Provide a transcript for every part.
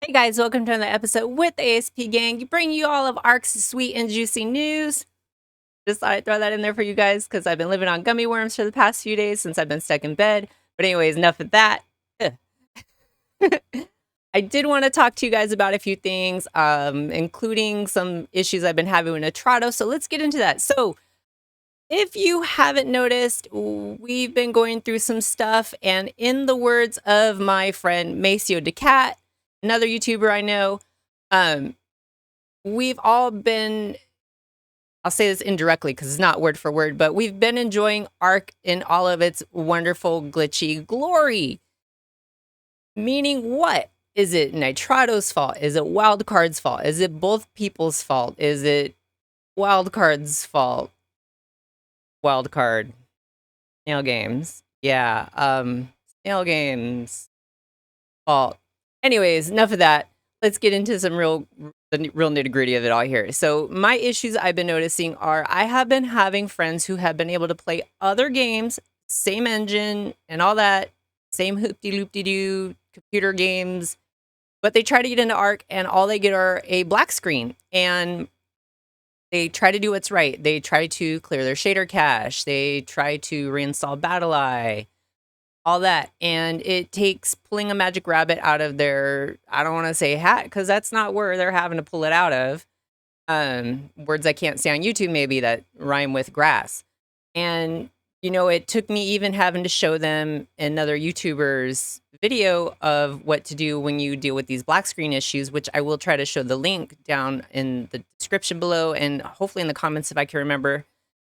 Hey guys, welcome to another episode with the ASP Gang, bringing you all of Ark's sweet and juicy news. Just thought I'd throw that in there for you guys because I've been living on gummy worms for the past few days since I've been stuck in bed. But anyways, enough of that. I did want to talk to you guys about a few things, including some issues I've been having with Nitrado. So let's get into that. So if you haven't noticed, we've been going through some stuff, and in the words of my friend Maceo DeCat, another YouTuber I know, we've all been, I'll say this indirectly because it's not word for word, but we've been enjoying Ark in all of its wonderful glitchy glory. Meaning what? Is it Nitrado's fault? Is it Wildcard's fault? Is it both people's fault? Is it Wildcard's fault? Wildcard. Snail Games. Yeah, Snail Games fault. Anyways, enough of that. Let's get into some real nitty-gritty of it all here. So my issues I've been noticing are I have been having friends who have been able to play other games, same engine and all that, same hoopty-loopty-doo computer games, but they try to get into Ark and all they get are a black screen. And they try to do what's right. They try to clear their shader cache. They try to reinstall BattleEye, all that. And it takes pulling a magic rabbit out of their, I don't want to say hat, because that's not where they're having to pull it out of. Words I can't say on YouTube, maybe, that rhyme with grass. And, you know, it took me even having to show them another YouTuber's video of what to do when you deal with these black screen issues, which I will try to show the link down in the description below and hopefully in the comments if I can remember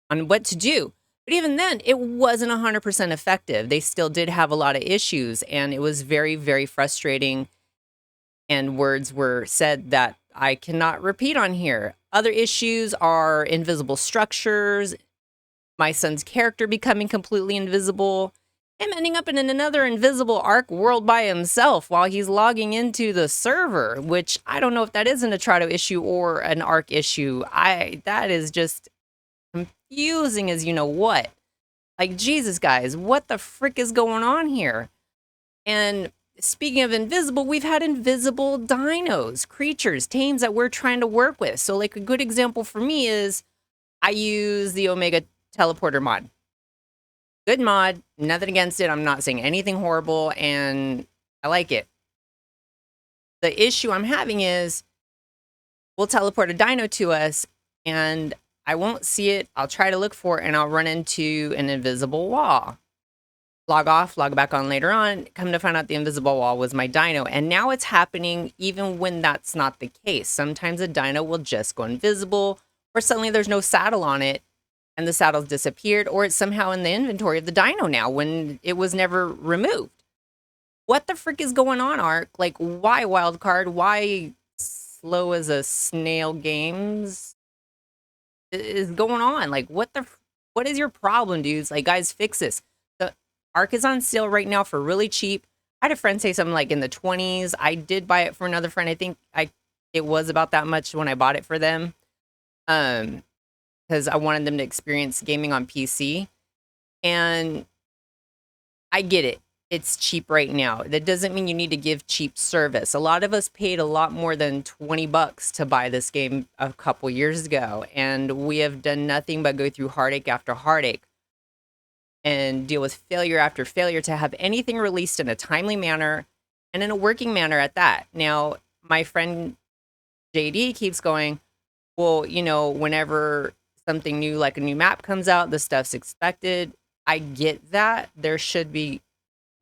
on what to do. But even then, it wasn't 100% effective. They still did have a lot of issues, and it was very, very frustrating. And words were said that I cannot repeat on here. Other issues are invisible structures, my son's character becoming completely invisible, him ending up in another invisible Ark world by himself while he's logging into the server, which I don't know if that is a Nitrado issue or an Ark issue. That is just confusing as you know what. Like, Jesus, guys, what the frick is going on here? And speaking of invisible, we've had invisible dinos, creatures, tames that we're trying to work with. So, like, a good example for me is I use the Omega teleporter mod. Good mod, nothing against it. I'm not saying anything horrible, and I like it. The issue I'm having is we'll teleport a dino to us, and I won't see it. I'll try to look for it, and I'll run into an invisible wall. Log off, log back on later on, come to find out the invisible wall was my dino. And now it's happening even when that's not the case. Sometimes a dino will just go invisible, or suddenly there's no saddle on it, and the saddle's disappeared, or it's somehow in the inventory of the dino now when it was never removed. What the frick is going on, Ark? Like, why Wildcard? Why slow as a snail games is going on? Like, what is your problem, dudes? Like, guys, fix this. The Ark is on sale right now for really cheap. I had a friend say something like in the 20s. I did buy it for another friend. I think it was about that much when I bought it for them. Because I wanted them to experience gaming on PC. And I get it. It's cheap right now. That doesn't mean you need to give cheap service. A lot of us paid a lot more than 20 bucks to buy this game a couple years ago. And we have done nothing but go through heartache after heartache and deal with failure after failure to have anything released in a timely manner and in a working manner at that. Now, my friend JD keeps going, well, you know, whenever something new, like a new map comes out, the stuff's expected. I get that.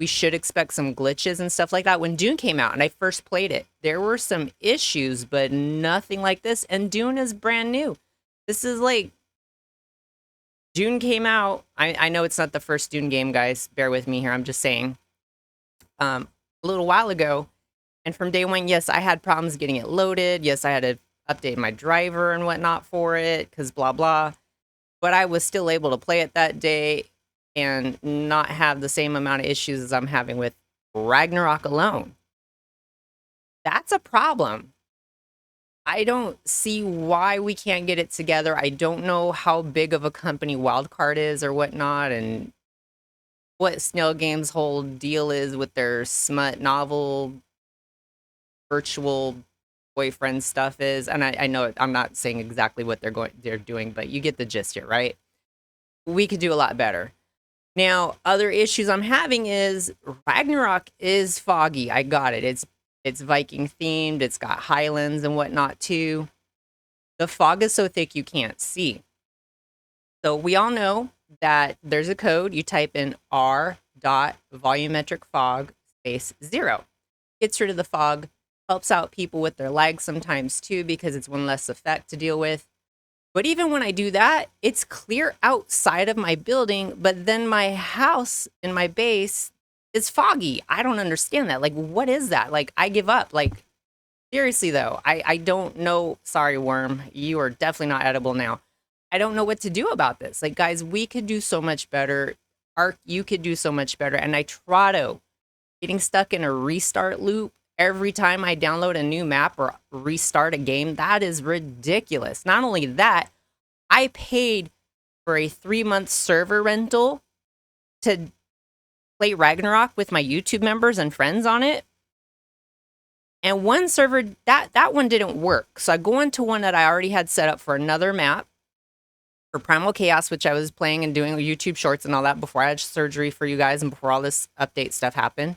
We should expect some glitches and stuff like that. When Dune came out and I first played it, there were some issues, but nothing like this. And Dune is brand new. This is like, Dune came out. I know it's not the first Dune game, guys. Bear with me here. I'm just saying. A little while ago. And from day one, yes, I had problems getting it loaded. Yes, I had to update my driver and whatnot for it because blah, blah. But I was still able to play it that day and not have the same amount of issues as I'm having with Ragnarok alone. That's a problem. I don't see why we can't get it together. I don't know how big of a company Wildcard is or whatnot, and what Snail Games' whole deal is with their smut novel virtual boyfriend stuff is. And I know I'm not saying exactly what they're doing, but you get the gist here, right? We could do a lot better. Now, other issues I'm having is Ragnarok is foggy. I got it. It's Viking themed. It's got highlands and whatnot too. The fog is so thick you can't see. So we all know that there's a code. You type in r.volumetric fog space 0. Gets rid of the fog, helps out people with their lag sometimes too, because it's one less effect to deal with. But even when I do that, it's clear outside of my building, but then my house in my base is foggy. I don't understand that. Like, what is that? Like, I give up. Like, seriously though, I don't know. Sorry, worm. You are definitely not edible now. I don't know what to do about this. Like, guys, we could do so much better. Ark, you could do so much better. And Nitrado, getting stuck in a restart loop every time I download a new map or restart a game, that is ridiculous. Not only that, I paid for a 3-month server rental to play Ragnarok with my YouTube members and friends on it. And one server, that one didn't work. So I go into one that I already had set up for another map, for Primal Chaos, which I was playing and doing YouTube shorts and all that before I had surgery for you guys and before all this update stuff happened.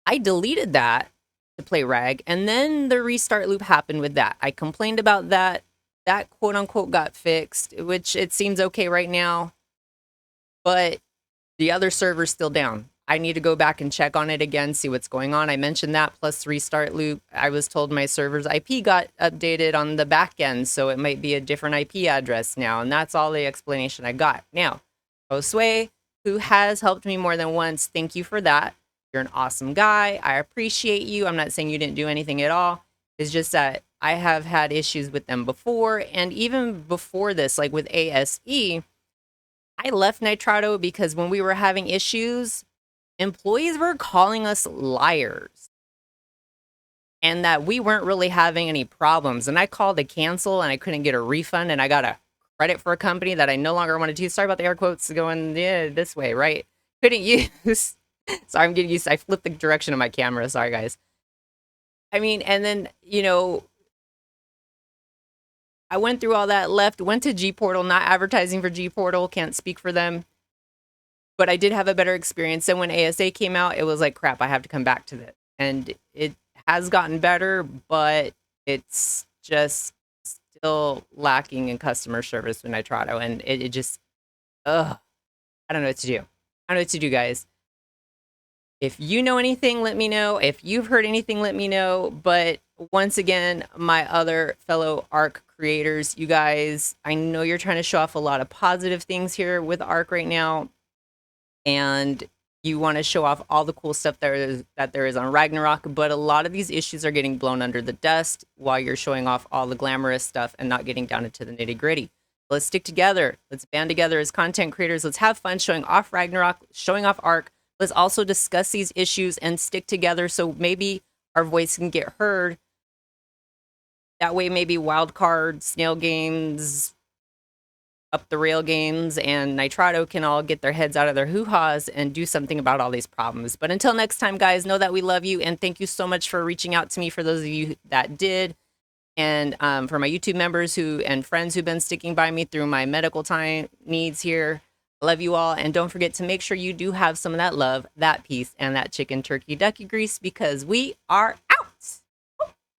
I deleted that to play Rag, and then the restart loop happened with that. I complained about that. That quote unquote got fixed, which it seems okay right now, but the other server's still down. I need to go back and check on it again, see what's going on. I mentioned that plus restart loop. I was told my server's IP got updated on the back end, so it might be a different IP address now, and that's all the explanation I got. Now, Josue, who has helped me more than once, thank you for that. You're an awesome guy. I appreciate you. I'm not saying you didn't do anything at all. It's just that I have had issues with them before, and even before this, like with ASE, I left Nitrado because when we were having issues, employees were calling us liars and that we weren't really having any problems. And I called to cancel and I couldn't get a refund, and I got a credit for a company that I no longer wanted to use. Sorry about the air quotes going this way, right? Couldn't use. Sorry, I'm getting used. I flipped the direction of my camera. Sorry, guys. I mean, and then, you know, I went through all that, went to G Portal, not advertising for G Portal, can't speak for them. But I did have a better experience. And when ASA came out, it was like, crap, I have to come back to this. And it has gotten better, but it's just still lacking in customer service with Nitrado. And it just, I don't know what to do. I don't know what to do, guys. If you know anything, let me know. If you've heard anything, let me know. But once again, my other fellow Ark creators, you guys, I know you're trying to show off a lot of positive things here with Ark right now. And you want to show off all the cool stuff that there is on Ragnarok. But a lot of these issues are getting blown under the dust while you're showing off all the glamorous stuff and not getting down into the nitty gritty. Let's stick together. Let's band together as content creators. Let's have fun showing off Ragnarok, showing off Ark. Let's also discuss these issues and stick together so maybe our voice can get heard. That way, maybe Wildcard, Snail Games, Up the Rail Games, and Nitrado can all get their heads out of their hoo-haws and do something about all these problems. But until next time, guys, know that we love you, and thank you so much for reaching out to me, for those of you that did. And for my YouTube members and friends who've been sticking by me through my medical time needs here. I love you all, and don't forget to make sure you do have some of that love, that peace, and that chicken, turkey, ducky grease, because we are